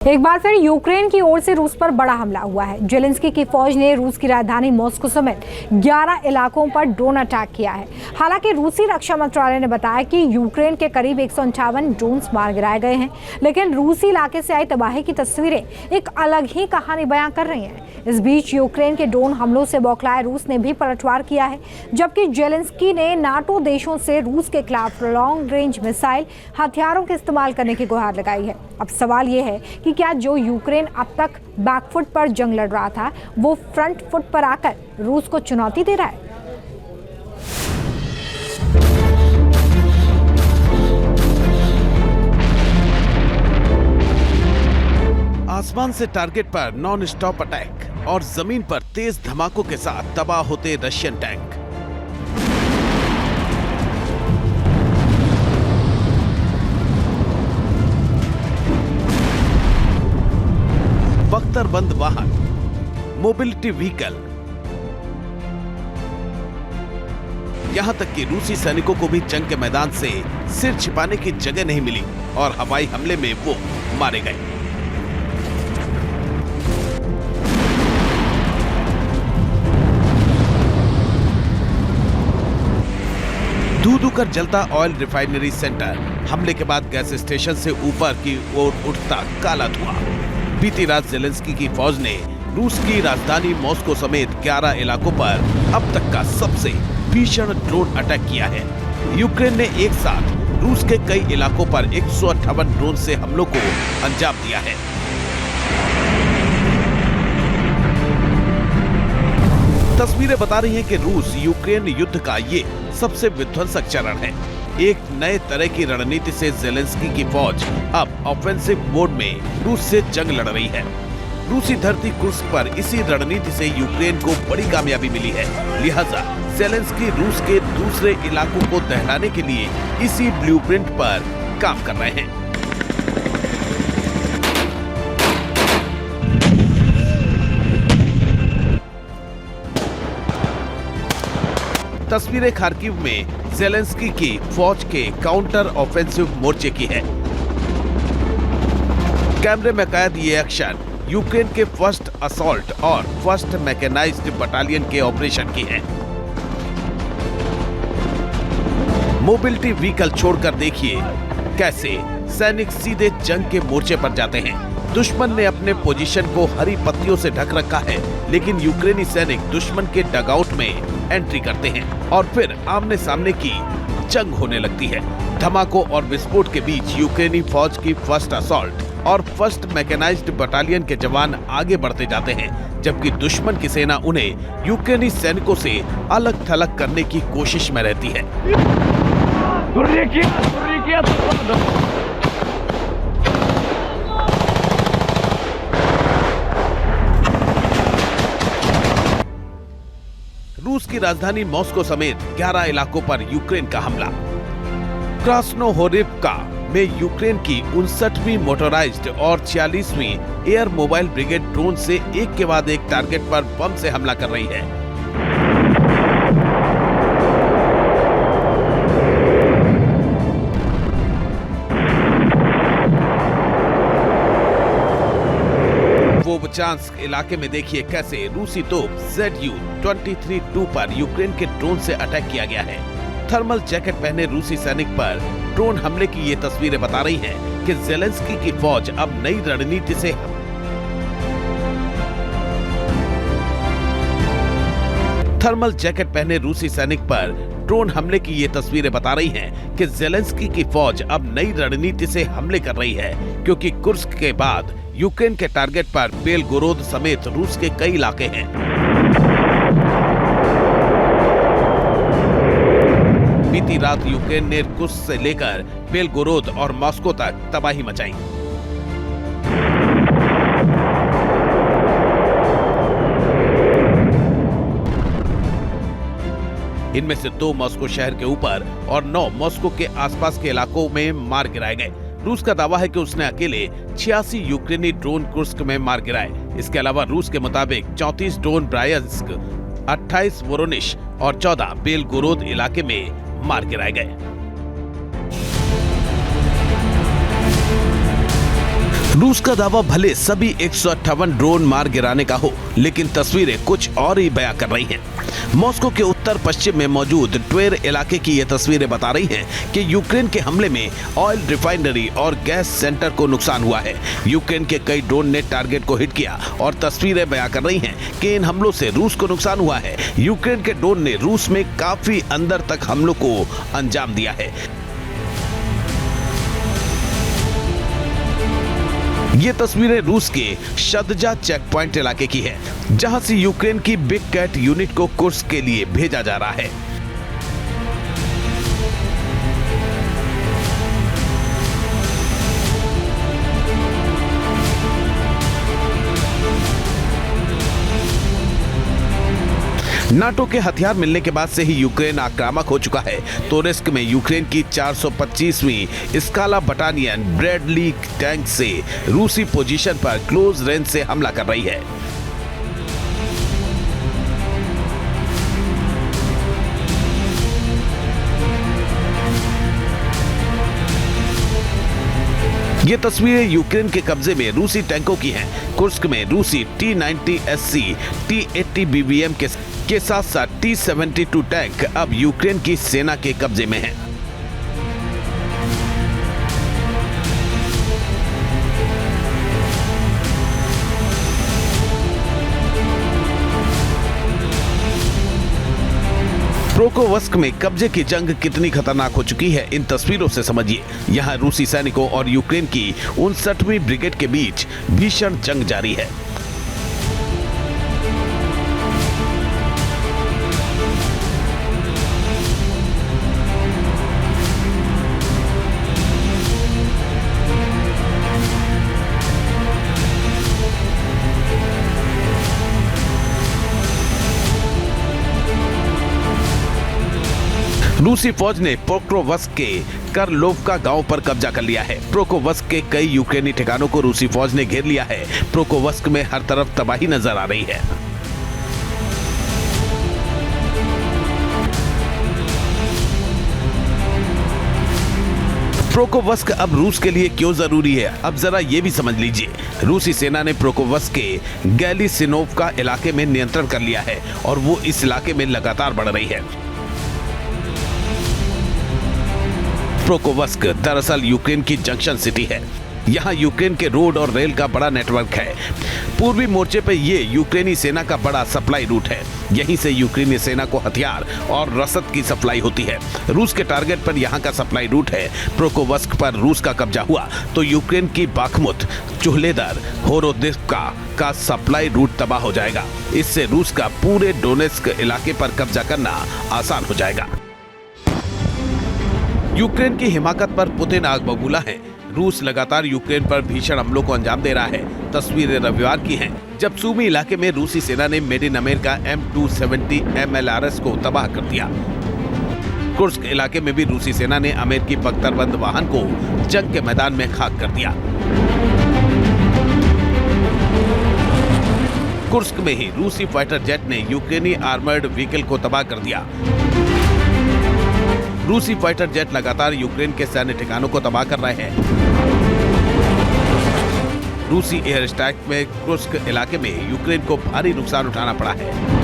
एक बार फिर यूक्रेन की ओर से रूस पर बड़ा हमला हुआ है। जेलेंस्की की फौज ने रूस की राजधानी मॉस्को समेत 11 इलाकों पर ड्रोन अटैक किया है। हालांकि रूसी रक्षा मंत्रालय ने बताया कि यूक्रेन के करीब 158 ड्रोन मार गिराए गए हैं, लेकिन रूसी इलाके से आई तबाही की तस्वीरें एक अलग ही कहानी बयां कर रही हैं। इस बीच यूक्रेन के ड्रोन हमलों से बौखलाए रूस ने भी पलटवार किया है, जबकि जेलेंस्की ने नाटो देशों से रूस के खिलाफ लॉन्ग रेंज मिसाइल हथियारों के इस्तेमाल करने की गुहार लगाई है। अब सवाल ये है कि क्या जो यूक्रेन अब तक बैकफुट पर जंग लड़ रहा था, वो फ्रंट फुट पर आकर रूस को चुनौती दे रहा है? आसमान से टारगेट पर नॉन स्टॉप अटैक और जमीन पर तेज धमाकों के साथ तबाह होते रशियन टैंक। बख्तरबंद वाहन, मोबिलिटी व्हीकल, यहां तक कि रूसी सैनिकों को भी जंग के मैदान से सिर छिपाने की जगह नहीं मिली और हवाई हमले में वो मारे गए। धू-धू कर जलता ऑयल रिफाइनरी सेंटर, हमले के बाद गैस स्टेशन से ऊपर की ओर उठता काला धुआं। बीती रात जेलेंस्की की फौज ने रूस की राजधानी मॉस्को समेत 11 इलाकों पर अब तक का सबसे भीषण ड्रोन अटैक किया है। यूक्रेन ने एक साथ रूस के कई इलाकों पर 158 ड्रोन से हमलों को अंजाम दिया है। तस्वीरें बता रही हैं कि रूस यूक्रेन युद्ध का ये सबसे विध्वंसक चरण है। एक नए तरह की रणनीति से जेलेंस्की की फौज अब ऑफेंसिव मोड में रूस से जंग लड़ रही है। रूसी धरती कुर्स्क पर इसी रणनीति से यूक्रेन को बड़ी कामयाबी मिली है। लिहाजा जेलेंस्की रूस के दूसरे इलाकों को दहलाने के लिए इसी ब्लूप्रिंट पर काम कर रहे हैं। तस्वीरें खार्किव में जेलेंस्की की फौज के काउंटर ऑफेंसिव मोर्चे की है। कैमरे में कैद ये एक्शन यूक्रेन के फर्स्ट असॉल्ट और फर्स्ट मैकेनाइज्ड बटालियन के ऑपरेशन की है। मोबिलिटी व्हीकल छोड़कर देखिए कैसे सैनिक सीधे जंग के मोर्चे पर जाते हैं। दुश्मन ने अपने पोजीशन को हरी पत्तियों से ढक रखा है, लेकिन यूक्रेनी सैनिक दुश्मन के डगआउट में एंट्री करते हैं और फिर आमने सामने की जंग होने लगती है। धमाकों और विस्फोट के बीच यूक्रेनी फौज की फर्स्ट असॉल्ट और फर्स्ट मैकेनाइज्ड बटालियन के जवान आगे बढ़ते जाते हैं, जबकि दुश्मन की सेना उन्हें यूक्रेनी सैनिकों से अलग थलग करने की कोशिश में रहती है। रूस की राजधानी मॉस्को समेत 11 इलाकों पर यूक्रेन का हमला। क्रास्नोहोरिवका में यूक्रेन की 59वीं मोटराइज्ड और 46वीं एयर मोबाइल ब्रिगेड ड्रोन से एक के बाद एक टारगेट पर बम से हमला कर रही है। वोवचांस्क इलाके में देखिए कैसे रूसी तोप ZU-23-2 पर यूक्रेन के ड्रोन से अटैक किया गया है। थर्मल जैकेट पहने रूसी सैनिक पर ड्रोन हमले की ये तस्वीरें बता रही हैं कि जेलेंस्की की फौज अब नई रणनीति से थर्मल जैकेट पहने रूसी सैनिक पर ड्रोन हमले की ये तस्वीरें बता रही हैं कि जेलेंस्की की फौज अब नई रणनीति से हमले कर रही है, क्योंकि कुर्स्क के बाद यूक्रेन के टारगेट पर बेलगोरोद समेत रूस के कई इलाके हैं। बीती रात यूक्रेन ने कुर्स्क से लेकर बेलगोरोद और मॉस्को तक तबाही मचाई। इनमें से 2 मॉस्को शहर के ऊपर और 9 मॉस्को के आसपास के इलाकों में मार गिराए गए। रूस का दावा है कि उसने अकेले 86 यूक्रेनी ड्रोन कुर्स्क में मार गिराए। इसके अलावा रूस के मुताबिक 34 ड्रोन ब्रायंस्क, 28 वोरोनिश और 14 बेलगोरोद इलाके में मार गिराए गए। रूस का दावा भले सभी 158 ड्रोन मार गिराने का हो, लेकिन तस्वीरें कुछ और ही बयां कर रही हैं। मॉस्को के उत्तर पश्चिम में मौजूद ट्वेर इलाके की ये तस्वीरें बता रही हैं कि यूक्रेन के हमले में ऑयल रिफाइनरी और गैस सेंटर को नुकसान हुआ है। यूक्रेन के कई ड्रोन ने टारगेट को हिट किया और तस्वीरें बयां कर रही हैं कि इन हमलों से रूस को नुकसान हुआ है। यूक्रेन के ड्रोन ने रूस में काफी अंदर तक हमलों को अंजाम दिया है। ये तस्वीरें रूस के शदजा चेक पॉइंट इलाके की है, जहां से यूक्रेन की बिग कैट यूनिट को कुर्स्क के लिए भेजा जा रहा है। नाटो के हथियार मिलने के बाद से ही यूक्रेन आक्रामक हो चुका है। तोरेस्क में यूक्रेन की 425वीं स्काला बटालियन ब्रैडली टैंक से रूसी पोजीशन पर क्लोज रेंज से हमला कर रही है। ये तस्वीरें यूक्रेन के कब्जे में रूसी टैंकों की हैं। कुर्स्क में रूसी T-90SC, T-80 BBM के साथ साथ T-72 टैंक अब यूक्रेन की सेना के कब्जे में हैं। प्रोकोवस्क में कब्जे की जंग कितनी खतरनाक हो चुकी है, इन तस्वीरों से समझिए। यहाँ रूसी सैनिकों और यूक्रेन की 59वीं ब्रिगेड के बीच भीषण जंग जारी है। रूसी फौज ने प्रोकोवस्क के करलोवका गांव पर कब्जा कर लिया है। प्रोकोवस्क के कई यूक्रेनी ठिकानों को रूसी फौज ने घेर लिया है। प्रोकोवस्क में हर तरफ तबाही नजर आ रही है। प्रोकोवस्क अब रूस के लिए क्यों जरूरी है, अब जरा ये भी समझ लीजिए। रूसी सेना ने प्रोकोवस्क के गैलिसिनोवका इलाके में नियंत्रण कर लिया है और वो इस इलाके में लगातार बढ़ रही है। प्रोकोवस्क दरअसल यूक्रेन की जंक्शन सिटी है। यहाँ यूक्रेन के रोड और रेल का बड़ा नेटवर्क है। पूर्वी मोर्चे पर ये यूक्रेनी सेना का बड़ा सप्लाई रूट है। यहीं से यूक्रेनी सेना को हथियार और रसद की सप्लाई होती है। रूस के टारगेट पर यहाँ का सप्लाई रूट है। प्रोकोवस्क पर रूस का कब्जा हुआ तो यूक्रेन की बाखमुत, चुहलेदर, होरोदिव्का का सप्लाई रूट तबाह हो जाएगा। इससे रूस का पूरे डोनेस्क इलाके पर कब्जा करना आसान हो जाएगा। यूक्रेन की हिमाकत पर पुतिन आग बबूला है। रूस लगातार यूक्रेन पर भीषण हमलों को अंजाम दे रहा है। तस्वीरें रविवार की हैं, जब सूमी इलाके में रूसी सेना ने made in America M270 MLRS को तबाह कर दिया। कुर्स्क इलाके में भी रूसी सेना ने अमेरिकी बख्तरबंद वाहन को जंग के मैदान में खाक कर दिया। कुर्स्क में ही रूसी फाइटर जेट ने यूक्रेनी आर्मर्ड व्हीकल को तबाह कर दिया। रूसी फाइटर जेट लगातार यूक्रेन के सैन्य ठिकानों को तबाह कर रहे हैं। रूसी एयर स्ट्राइक में कुर्स्क इलाके में यूक्रेन को भारी नुकसान उठाना पड़ा है।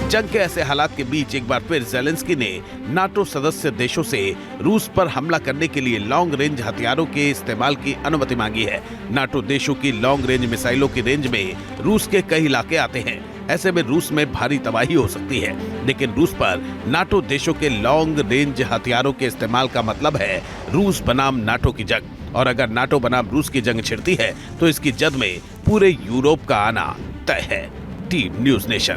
जंग के ऐसे हालात के बीच एक बार फिर ज़ेलेंस्की ने नाटो सदस्य देशों से रूस पर हमला करने के लिए लॉन्ग रेंज हथियारों के इस्तेमाल की अनुमति मांगी है। नाटो देशों की लॉन्ग रेंज मिसाइलों की रेंज में रूस के कई इलाके आते हैं। ऐसे में रूस में भारी तबाही हो सकती है, लेकिन रूस पर नाटो देशों के लॉन्ग रेंज हथियारों के इस्तेमाल का मतलब है रूस बनाम नाटो की जंग। और अगर नाटो बनाम रूस की जंग छिड़ती है तो इसकी जद में पूरे यूरोप का आना तय है। Team news nation.